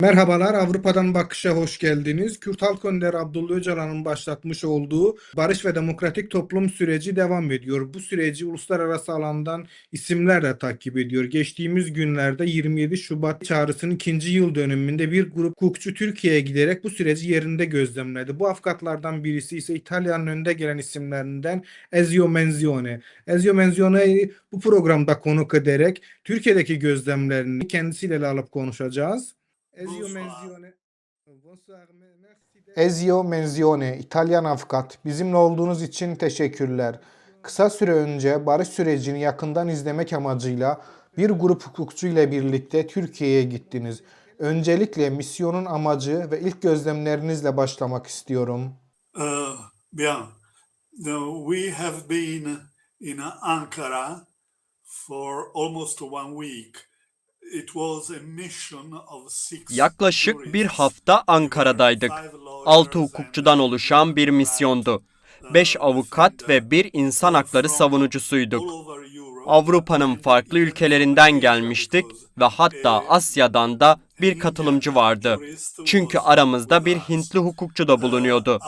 Merhabalar, Avrupa'dan Bakış'a hoş geldiniz. Kürt Halk Önderi Abdullah Öcalan'ın başlatmış olduğu barış ve demokratik toplum süreci devam ediyor. Bu süreci uluslararası alandan isimler de takip ediyor. Geçtiğimiz günlerde 27 Şubat çağrısının ikinci yıl dönümünde bir grup hukukçu Türkiye'ye giderek bu süreci yerinde gözlemledi. Bu avukatlardan birisi ise İtalya'nın önde gelen isimlerinden Ezio Menzione. Ezio Menzione'yi bu programda konuk ederek Türkiye'deki gözlemlerini kendisiyle ele alıp konuşacağız. Ezio Menzione, İtalyan avukat. Bizimle olduğunuz için teşekkürler. Kısa süre önce barış sürecini yakından izlemek amacıyla bir grup hukukçu ile birlikte Türkiye'ye gittiniz. Öncelikle misyonun amacı ve ilk gözlemlerinizle başlamak istiyorum. Bien. We have been in Ankara for almost 1 week. It was a mission of 6 Yaklaşık bir hafta Ankara'daydık. 6 hukukçudan oluşan bir misyondu. 5 avukat ve bir insan hakları savunucusuyduk. Avrupa'nın farklı ülkelerinden gelmiştik ve hatta Asya'dan da bir katılımcı vardı. Çünkü aramızda bir Hintli hukukçu da bulunuyordu.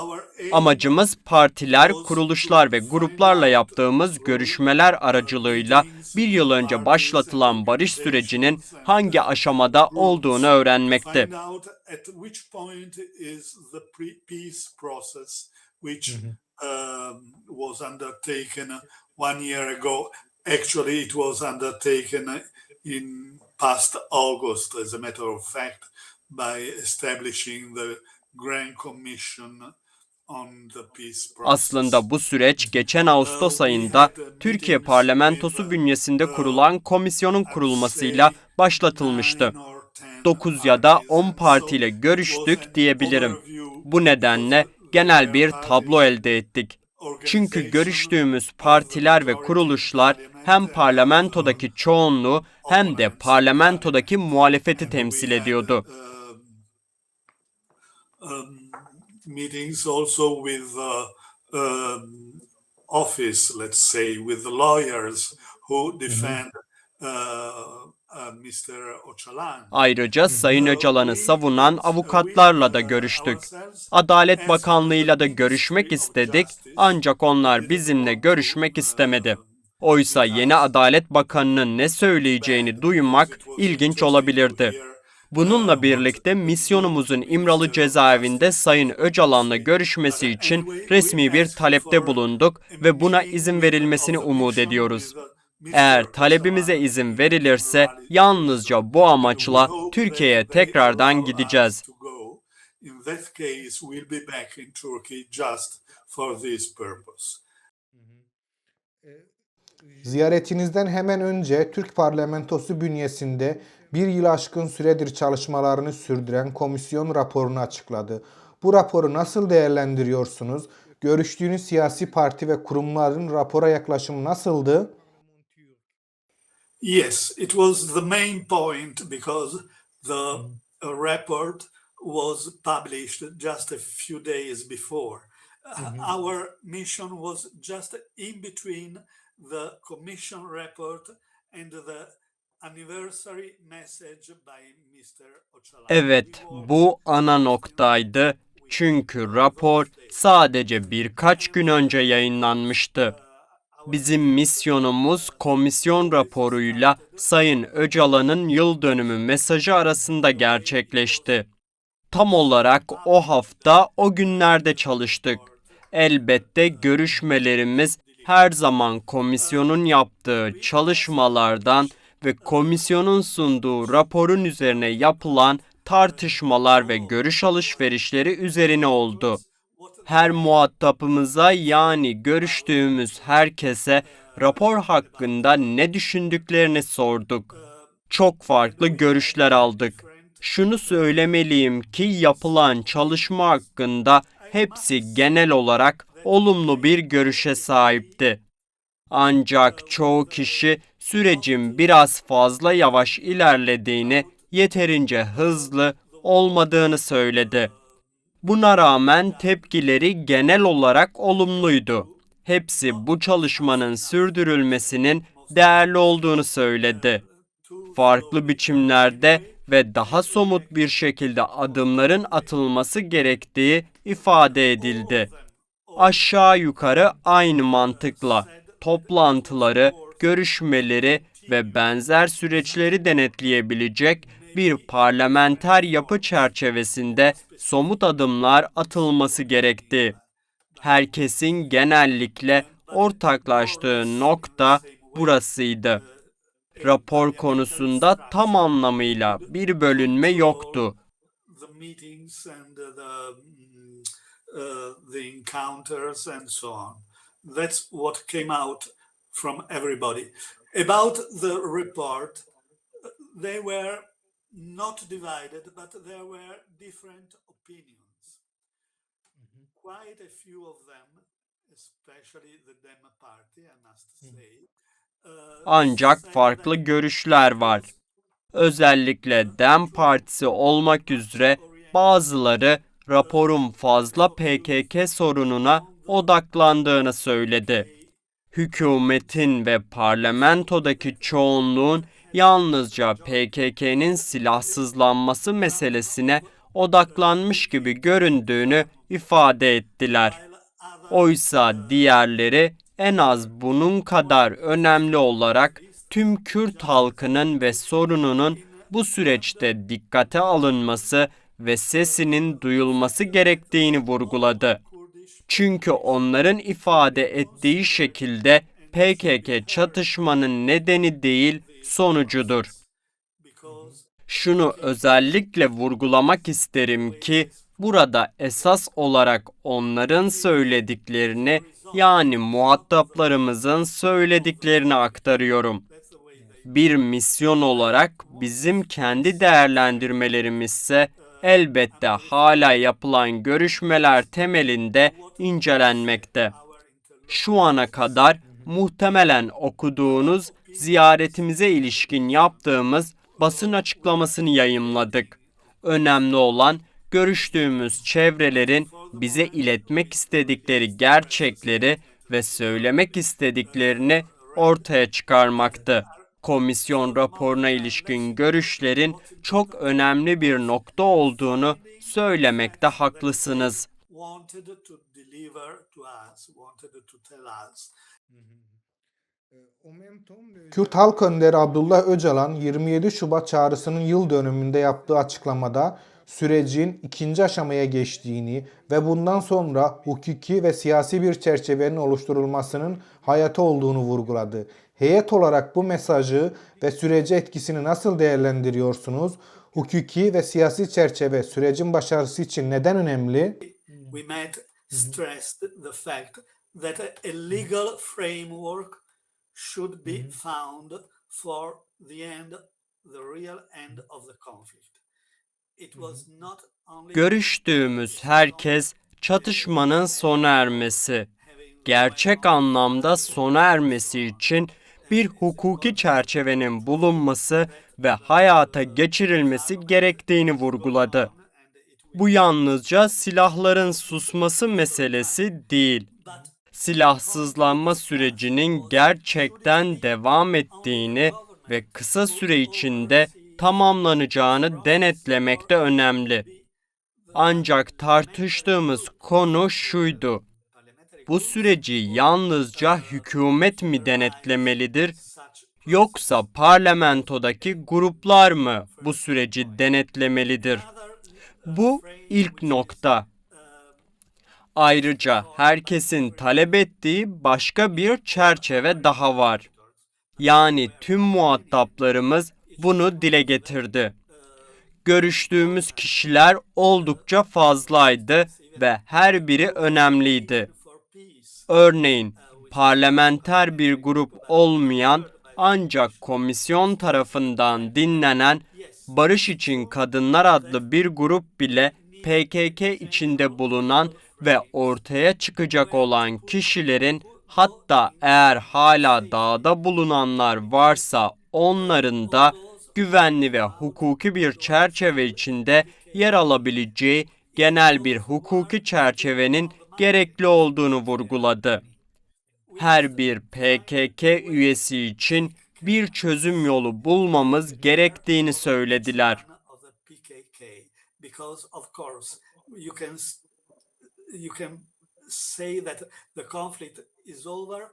Amacımız partiler, kuruluşlar ve gruplarla yaptığımız görüşmeler aracılığıyla bir yıl önce başlatılan barış sürecinin hangi aşamada olduğunu öğrenmekti. Actually, it was undertaken in past August, as a matter of fact, by establishing the Grand Commission on the Peace Process. Aslında bu süreç geçen Ağustos ayında Türkiye Parlamentosu bünyesinde kurulan komisyonun kurulmasıyla başlatılmıştı. 9 ya da 10 partiyle görüştük diyebilirim. Bu nedenle genel bir tablo elde ettik. Çünkü görüştüğümüz partiler ve kuruluşlar hem parlamentodaki çoğunluğu hem de parlamentodaki muhalefeti temsil ediyordu. Meetings also with office, let's say, with the lawyers who defend Mr. Öcalan. Ayrıca Sayın Öcalan'ı savunan avukatlarla da görüştük. Adalet Bakanlığı'yla da görüşmek istedik ancak onlar bizimle görüşmek istemedi. Oysa yeni Adalet Bakanı'nın ne söyleyeceğini duymak ilginç olabilirdi. Bununla birlikte misyonumuzun İmralı cezaevinde Sayın Öcalan'la görüşmesi için resmi bir talepte bulunduk ve buna izin verilmesini umut ediyoruz. Eğer talebimize izin verilirse yalnızca bu amaçla Türkiye'ye tekrardan gideceğiz. Ziyaretinizden hemen önce Türk Parlamentosu bünyesinde bir yıl aşkın süredir çalışmalarını sürdüren komisyon raporunu açıkladı. Bu raporu nasıl değerlendiriyorsunuz? Görüştüğünüz siyasi parti ve kurumların rapora yaklaşımı nasıldı? Yes, it was the main point because the report was published just a few days before. Our mission was just in between the commission report and the anniversary message by Mr. Öcalan. Evet, bu ana noktaydı. Çünkü rapor sadece birkaç gün önce yayınlanmıştı. Bizim misyonumuz komisyon raporuyla Sayın Öcalan'ın yıl dönümü mesajı arasında gerçekleşti. Tam olarak o hafta o günlerde çalıştık. Elbette görüşmelerimiz her zaman komisyonun yaptığı çalışmalardan ve komisyonun sunduğu raporun üzerine yapılan tartışmalar ve görüş alışverişleri üzerine oldu. Her muhatapımıza yani görüştüğümüz herkese rapor hakkında ne düşündüklerini sorduk. Çok farklı görüşler aldık. Şunu söylemeliyim ki yapılan çalışma hakkında hepsi genel olarak olumlu bir görüşe sahipti. Ancak çoğu kişi sürecin biraz fazla yavaş ilerlediğini, yeterince hızlı olmadığını söyledi. Buna rağmen tepkileri genel olarak olumluydu. Hepsi bu çalışmanın sürdürülmesinin değerli olduğunu söyledi. Farklı biçimlerde ve daha somut bir şekilde adımların atılması gerektiği ifade edildi. Aşağı yukarı aynı mantıkla toplantıları, görüşmeleri ve benzer süreçleri denetleyebilecek bir parlamenter yapı çerçevesinde somut adımlar atılması gerekti. Herkesin genellikle ortaklaştığı nokta burasıydı. Rapor konusunda tam anlamıyla bir bölünme yoktu. The meetings and the encounters and so on. That's what came out from everybody. About the report, they were not divided, but there were different opinions. Quite a few of them, especially the Dem Party, I must say, Ancak said farklı that görüşler var. Özellikle Dem Partisi olmak üzere bazıları raporun fazla PKK sorununa odaklandığını söyledi. Hükümetin ve parlamentodaki çoğunluğun yalnızca PKK'nın silahsızlanması meselesine odaklanmış gibi göründüğünü ifade ettiler. Oysa diğerleri en az bunun kadar önemli olarak tüm Kürt halkının ve sorununun bu süreçte dikkate alınması ve sesinin duyulması gerektiğini vurguladı. Çünkü onların ifade ettiği şekilde PKK çatışmanın nedeni değil, sonucudur. Şunu özellikle vurgulamak isterim ki burada esas olarak onların söylediklerini, yani muhataplarımızın söylediklerini aktarıyorum. Bir misyon olarak bizim kendi değerlendirmelerimizse elbette hala yapılan görüşmeler temelinde incelenmekte. Şu ana kadar muhtemelen okuduğunuz ziyaretimize ilişkin yaptığımız basın açıklamasını yayımladık. Önemli olan görüştüğümüz çevrelerin bize iletmek istedikleri gerçekleri ve söylemek istediklerini ortaya çıkarmaktı. Komisyon raporuna ilişkin görüşlerin çok önemli bir nokta olduğunu söylemekte haklısınız. wanted to deliver to us, wanted to tell us. Kürt Halk Önderi Abdullah Öcalan 27 Şubat çağrısının yıl dönümünde yaptığı açıklamada sürecin ikinci aşamaya geçtiğini ve bundan sonra hukuki ve siyasi bir çerçevenin oluşturulmasının hayati olduğunu vurguladı. Heyet olarak bu mesajı ve sürece etkisini nasıl değerlendiriyorsunuz? Hukuki ve siyasi çerçeve sürecin başarısı için neden önemli? We met stressed the fact that a legal framework should be found for the real end of the conflict. It was not only Görüştüğümüz herkes çatışmanın sona ermesi, gerçek anlamda sona ermesi için bir hukuki çerçevenin bulunması ve hayata geçirilmesi gerektiğini vurguladı. Bu yalnızca silahların susması meselesi değil. Silahsızlanma sürecinin gerçekten devam ettiğini ve kısa süre içinde tamamlanacağını denetlemek de önemli. Ancak tartıştığımız konu şuydu: bu süreci yalnızca hükümet mi denetlemelidir, yoksa parlamentodaki gruplar mı bu süreci denetlemelidir? Bu ilk nokta. Ayrıca herkesin talep ettiği başka bir çerçeve daha var. Yani tüm muhataplarımız bunu dile getirdi. Görüştüğümüz kişiler oldukça fazlaydı ve her biri önemliydi. Örneğin parlamenter bir grup olmayan ancak komisyon tarafından dinlenen Barış İçin Kadınlar adlı bir grup bile PKK içinde bulunan ve ortaya çıkacak olan kişilerin, hatta eğer hala dağda bulunanlar varsa onların da güvenli ve hukuki bir çerçeve içinde yer alabileceği genel bir hukuki çerçevenin gerekli olduğunu vurguladı. Her bir PKK üyesi için bir çözüm yolu bulmamız gerektiğini söylediler. because of course you can say that the conflict is over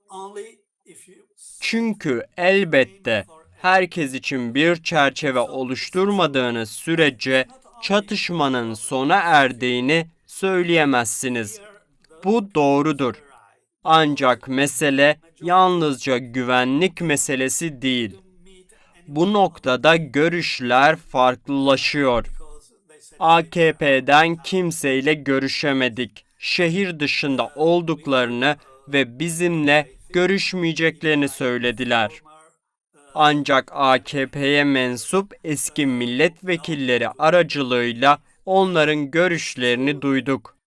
only if you Çünkü elbette herkes için bir çerçeve oluşturmadığınız sürece çatışmanın sona erdiğini söyleyemezsiniz. Bu doğrudur. Ancak mesele yalnızca güvenlik meselesi değil. Bu noktada görüşler farklılaşıyor. AKP'den kimseyle görüşemedik. Şehir dışında olduklarını ve bizimle görüşmeyeceklerini söylediler. Ancak AKP'ye mensup eski milletvekilleri aracılığıyla onların görüşlerini duyduk.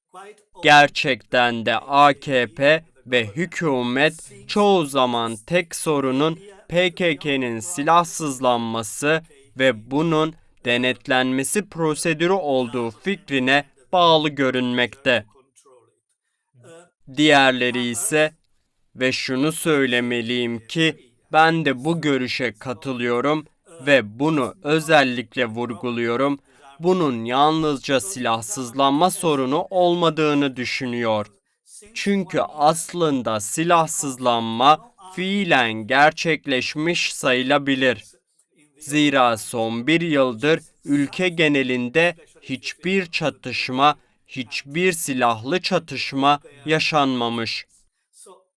Gerçekten de AKP ve hükümet çoğu zaman tek sorunun PKK'nın silahsızlanması ve bunun denetlenmesi prosedürü olduğu fikrine bağlı görünmekte. Diğerleri ise ve şunu söylemeliyim ki ben de bu görüşe katılıyorum ve bunu özellikle vurguluyorum. Bunun yalnızca silahsızlanma sorunu olmadığını düşünüyor. Çünkü aslında silahsızlanma fiilen gerçekleşmiş sayılabilir. Zira son bir yıldır ülke genelinde hiçbir çatışma, hiçbir silahlı çatışma yaşanmamış.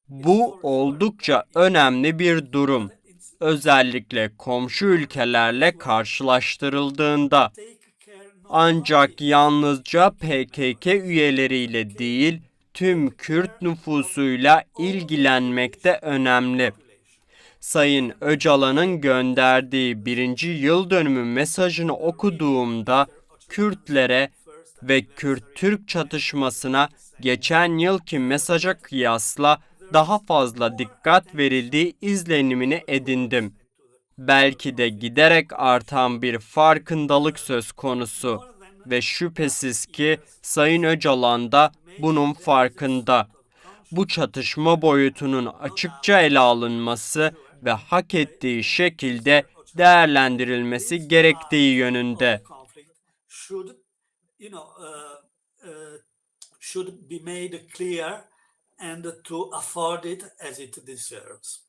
Bu oldukça önemli bir durum. Özellikle komşu ülkelerle karşılaştırıldığında. Ancak yalnızca PKK üyeleriyle değil, tüm Kürt nüfusuyla ilgilenmek de önemli. Sayın Öcalan'ın gönderdiği 1. yıl dönümü mesajını okuduğumda Kürtlere ve Kürt-Türk çatışmasına geçen yılki mesaja kıyasla daha fazla dikkat verildiği izlenimini edindim. Belki de giderek artan bir farkındalık söz konusu ve şüphesiz ki Sayın Öcalan da bunun farkında. Bu çatışma boyutunun açıkça ele alınması ve hak ettiği şekilde değerlendirilmesi gerektiği yönünde. Should be made clear and to afford it as it deserves.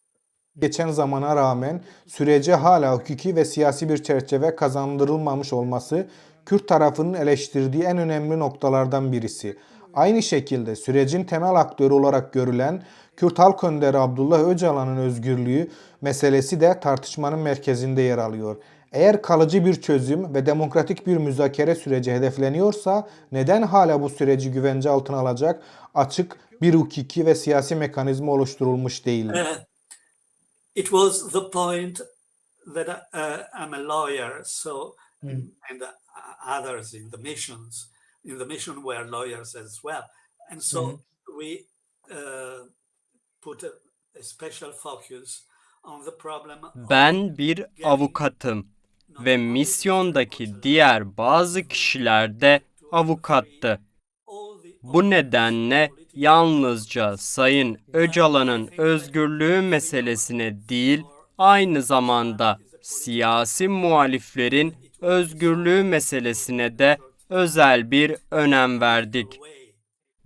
Geçen zamana rağmen sürece hala hukuki ve siyasi bir çerçeve kazandırılmamış olması Kürt tarafının eleştirdiği en önemli noktalardan birisi. Aynı şekilde sürecin temel aktörü olarak görülen Kürt Halk Önderi Abdullah Öcalan'ın özgürlüğü meselesi de tartışmanın merkezinde yer alıyor. Eğer kalıcı bir çözüm ve demokratik bir müzakere süreci hedefleniyorsa neden hala bu süreci güvence altına alacak açık bir hukuki ve siyasi mekanizma oluşturulmuş değil? It was the point that I'm a lawyer, so and others in the mission were lawyers as well, and so we put a special focus on the problem. Ben bir avukatım ve misyondaki diğer bazı kişiler de avukattı. Bu nedenle yalnızca Sayın Öcalan'ın özgürlüğü meselesine değil, aynı zamanda siyasi muhaliflerin özgürlüğü meselesine de özel bir önem verdik.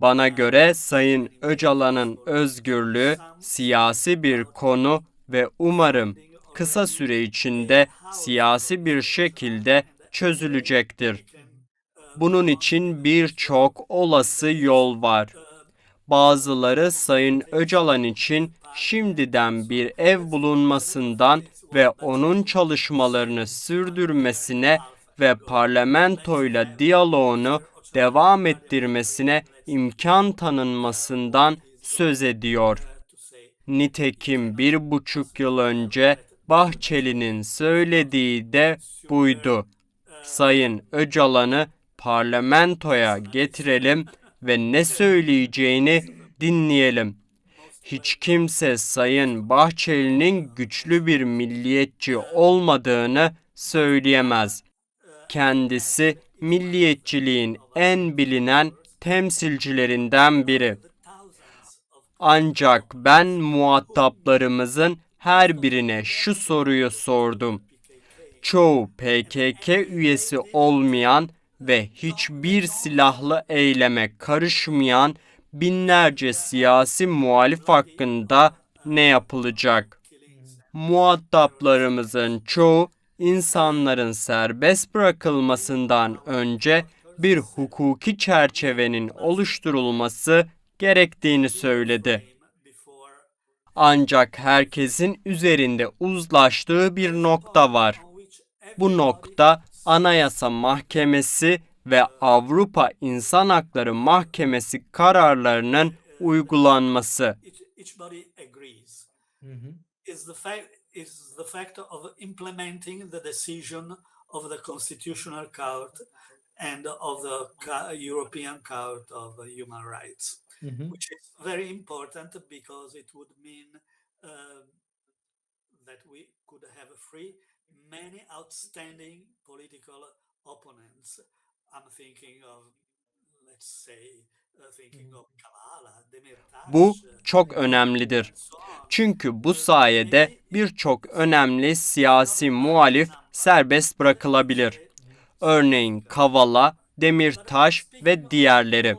Bana göre Sayın Öcalan'ın özgürlüğü siyasi bir konu ve umarım kısa süre içinde siyasi bir şekilde çözülecektir. Bunun için birçok olası yol var. Bazıları Sayın Öcalan için şimdiden bir ev bulunmasından ve onun çalışmalarını sürdürmesine ve parlamentoyla diyaloğunu devam ettirmesine imkan tanınmasından söz ediyor. Nitekim 1,5 yıl önce Bahçeli'nin söylediği de buydu. Sayın Öcalan'ı parlamentoya getirelim ve ne söyleyeceğini dinleyelim. Hiç kimse Sayın Bahçeli'nin güçlü bir milliyetçi olmadığını söyleyemez. Kendisi milliyetçiliğin en bilinen temsilcilerinden biri. Ancak ben muhataplarımızın her birine şu soruyu sordum. Çoğu PKK üyesi olmayan ve hiçbir silahlı eyleme karışmayan binlerce siyasi muhalif hakkında ne yapılacak? Muhataplarımızın çoğu insanların serbest bırakılmasından önce bir hukuki çerçevenin oluşturulması gerektiğini söyledi. Ancak herkesin üzerinde uzlaştığı bir nokta var. Bu nokta Anayasa Mahkemesi ve Avrupa İnsan Hakları Mahkemesi kararlarının uygulanması. Is the fact of implementing the decision of the Constitutional Court and of the European Court of Human Rights, which is very important because it would mean that we could have free many outstanding political opponents. I'm thinking of, let's say, thinking of Kavala, Demirtas. Bu çok önemlidir. Çünkü bu sayede birçok önemli siyasi muhalif serbest bırakılabilir. Örneğin Kavala, Demirtaş ve diğerleri.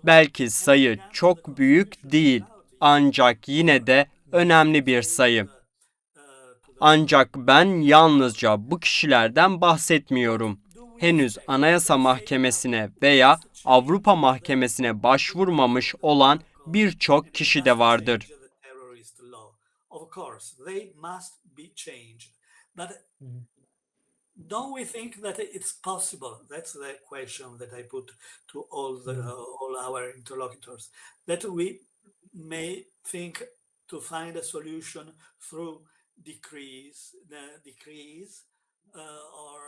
Belki sayı çok büyük değil, ancak yine de önemli bir sayı. Ancak ben yalnızca bu kişilerden bahsetmiyorum. Henüz Anayasa Mahkemesi'ne veya Avrupa Mahkemesi'ne başvurmamış olan birçok kişi de vardır. Of course, they must be changed. But don't we think that it's possible? That's the question that I put to all our interlocutors. That we may think to find a solution through decrees or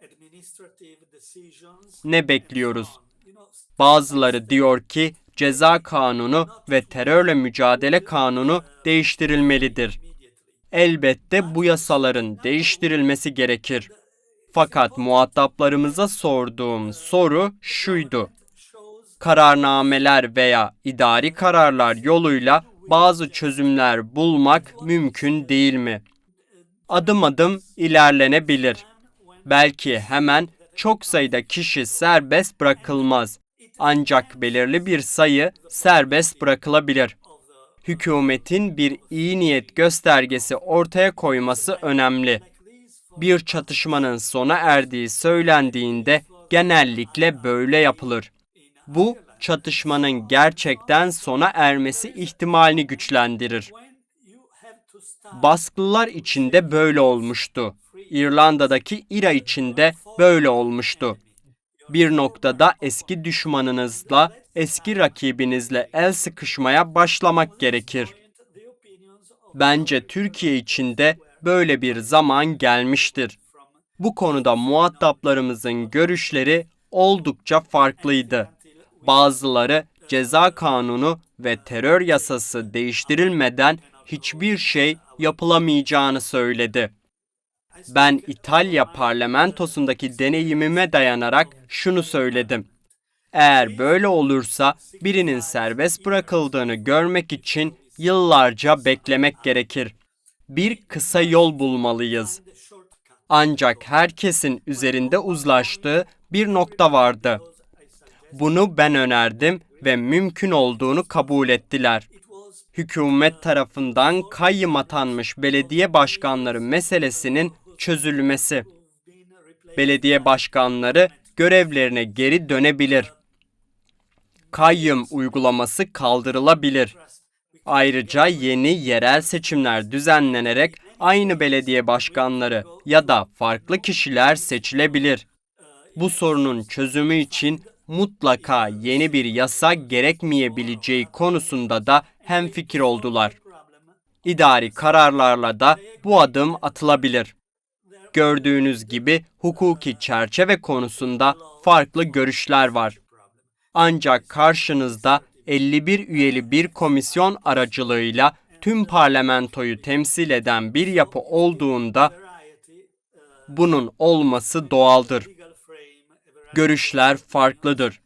administrative decisions. Ne bekliyoruz? Bazıları diyor ki ceza kanunu ve terörle mücadele kanunu değiştirilmelidir. Elbette bu yasaların değiştirilmesi gerekir. Fakat muhataplarımıza sorduğum soru şuydu: kararnameler veya idari kararlar yoluyla bazı çözümler bulmak mümkün değil mi? Adım adım ilerlenebilir. Belki hemen çok sayıda kişi serbest bırakılmaz. Ancak belirli bir sayı serbest bırakılabilir. Hükümetin bir iyi niyet göstergesi ortaya koyması önemli. Bir çatışmanın sona erdiği söylendiğinde genellikle böyle yapılır. Bu, çatışmanın gerçekten sona ermesi ihtimalini güçlendirir. Basklılar içinde böyle olmuştu. İrlanda'daki İRA içinde böyle olmuştu. Bir noktada eski düşmanınızla, eski rakibinizle el sıkışmaya başlamak gerekir. Bence Türkiye için de böyle bir zaman gelmiştir. Bu konuda muhataplarımızın görüşleri oldukça farklıydı. Bazıları ceza kanunu ve terör yasası değiştirilmeden hiçbir şey yapılamayacağını söyledi. Ben İtalya parlamentosundaki deneyimime dayanarak şunu söyledim: eğer böyle olursa birinin serbest bırakıldığını görmek için yıllarca beklemek gerekir. Bir kısa yol bulmalıyız. Ancak herkesin üzerinde uzlaştığı bir nokta vardı. Bunu ben önerdim ve mümkün olduğunu kabul ettiler. Hükümet tarafından kayyım atanmış belediye başkanları meselesinin çözülmesi. Belediye başkanları görevlerine geri dönebilir. Kayyım uygulaması kaldırılabilir. Ayrıca yeni yerel seçimler düzenlenerek aynı belediye başkanları ya da farklı kişiler seçilebilir. Bu sorunun çözümü için mutlaka yeni bir yasa gerekmeyebileceği konusunda da hemfikir oldular. İdari kararlarla da bu adım atılabilir. Gördüğünüz gibi hukuki çerçeve konusunda farklı görüşler var. Ancak karşınızda 51 üyeli bir komisyon aracılığıyla tüm parlamentoyu temsil eden bir yapı olduğunda bunun olması doğaldır. Görüşler farklıdır.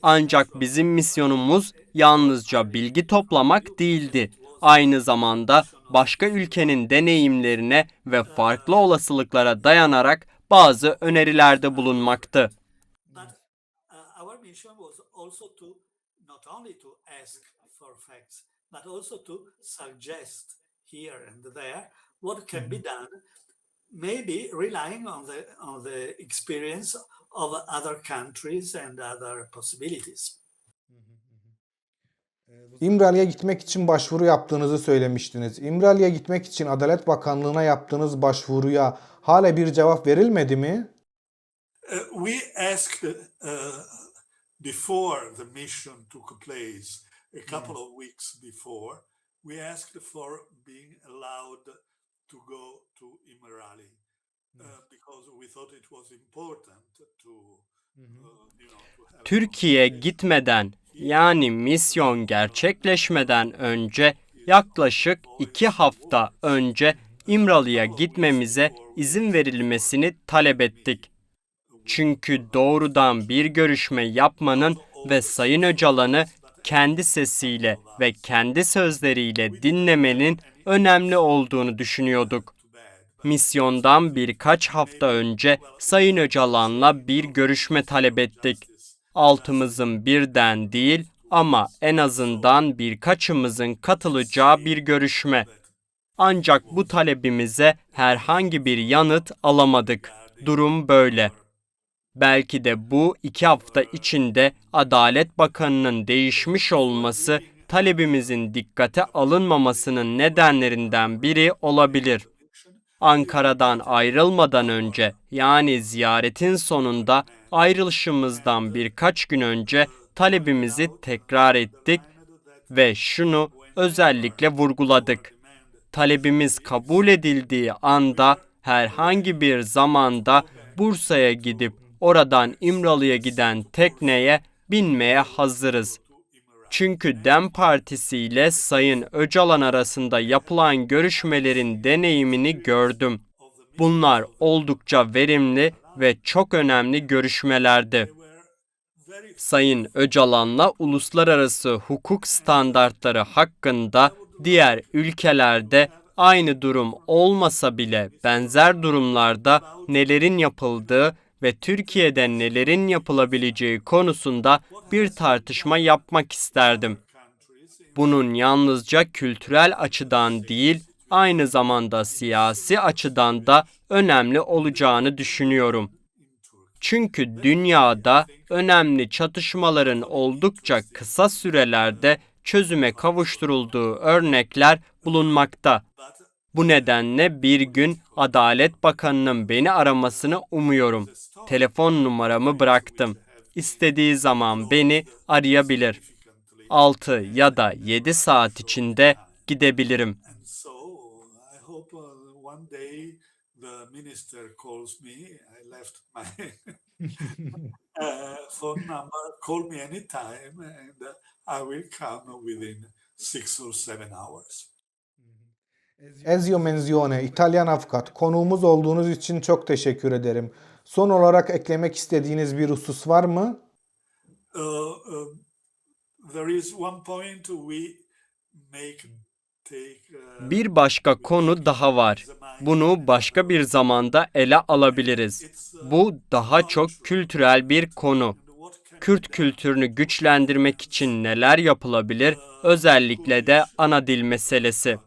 Ancak bizim misyonumuz yalnızca bilgi toplamak değildi. Aynı zamanda başka ülkenin deneyimlerine ve farklı olasılıklara dayanarak bazı önerilerde bulunmaktı. our mission was also to not only to ask for facts, but also to suggest here and there what can be done, maybe relying on the experience of other countries and other possibilities. İmralı'ya gitmek için başvuru yaptığınızı söylemiştiniz. İmralı'ya gitmek için Adalet Bakanlığı'na yaptığınız başvuruya hala bir cevap verilmedi mi? We asked before the mission took place, a couple of weeks before, we asked for being allowed to go to Imrali because we thought it was important to, to have. Türkiye gitmeden yani misyon gerçekleşmeden önce yaklaşık 2 hafta önce İmralı'ya gitmemize izin verilmesini talep ettik. Çünkü doğrudan bir görüşme yapmanın ve Sayın Öcalan'ı kendi sesiyle ve kendi sözleriyle dinlemenin önemli olduğunu düşünüyorduk. Misyondan birkaç hafta önce Sayın Öcalan'la bir görüşme talep ettik. Altımızın birden değil ama en azından birkaçımızın katılacağı bir görüşme. Ancak bu talebimize herhangi bir yanıt alamadık. Durum böyle. Belki de bu 2 hafta içinde Adalet Bakanı'nın değişmiş olması talebimizin dikkate alınmamasının nedenlerinden biri olabilir. Ankara'dan ayrılmadan önce yani ziyaretin sonunda ayrılışımızdan birkaç gün önce talebimizi tekrar ettik ve şunu özellikle vurguladık. Talebimiz kabul edildiği anda herhangi bir zamanda Bursa'ya gidip oradan İmralı'ya giden tekneye binmeye hazırız. Çünkü DEM Partisi ile Sayın Öcalan arasında yapılan görüşmelerin deneyimini gördüm. Bunlar oldukça verimli ve çok önemli görüşmelerdi. Sayın Öcalan'la uluslararası hukuk standartları hakkında diğer ülkelerde aynı durum olmasa bile benzer durumlarda nelerin yapıldığı ve Türkiye'de nelerin yapılabileceği konusunda bir tartışma yapmak isterdim. Bunun yalnızca kültürel açıdan değil, aynı zamanda siyasi açıdan da önemli olacağını düşünüyorum. Çünkü dünyada önemli çatışmaların oldukça kısa sürelerde çözüme kavuşturulduğu örnekler bulunmakta. Bu nedenle bir gün Adalet Bakanı'nın beni aramasını umuyorum. Telefon numaramı bıraktım. İstediği zaman beni arayabilir. 6 ya da 7 saat içinde gidebilirim. And so I hope one day the minister calls me. I left my phone number. Call me anytime and I will come within 6 or 7 hours. Ezio Menzione, İtalyan avukat. Konuğumuz olduğunuz için çok teşekkür ederim. Son olarak eklemek istediğiniz bir husus var mı? There is one point we take. Bir başka konu daha var. Bunu başka bir zamanda ele alabiliriz. Bu daha çok kültürel bir konu. Kürt kültürünü güçlendirmek için neler yapılabilir? Özellikle de ana dil meselesi.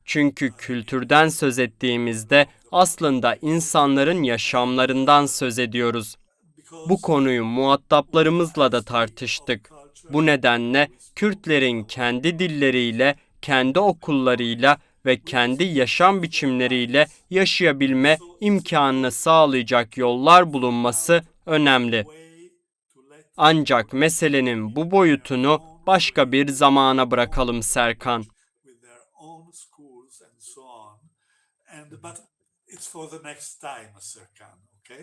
Çünkü kültürden söz ettiğimizde aslında insanların yaşamlarından söz ediyoruz. Bu konuyu muhataplarımızla da tartıştık. Bu nedenle Kürtlerin kendi dilleriyle, kendi okullarıyla ve kendi yaşam biçimleriyle yaşayabilme imkanını sağlayacak yollar bulunması önemli. Ancak meselenin bu boyutunu başka bir zamana bırakalım Serkan. But it's for the next time, Serkan.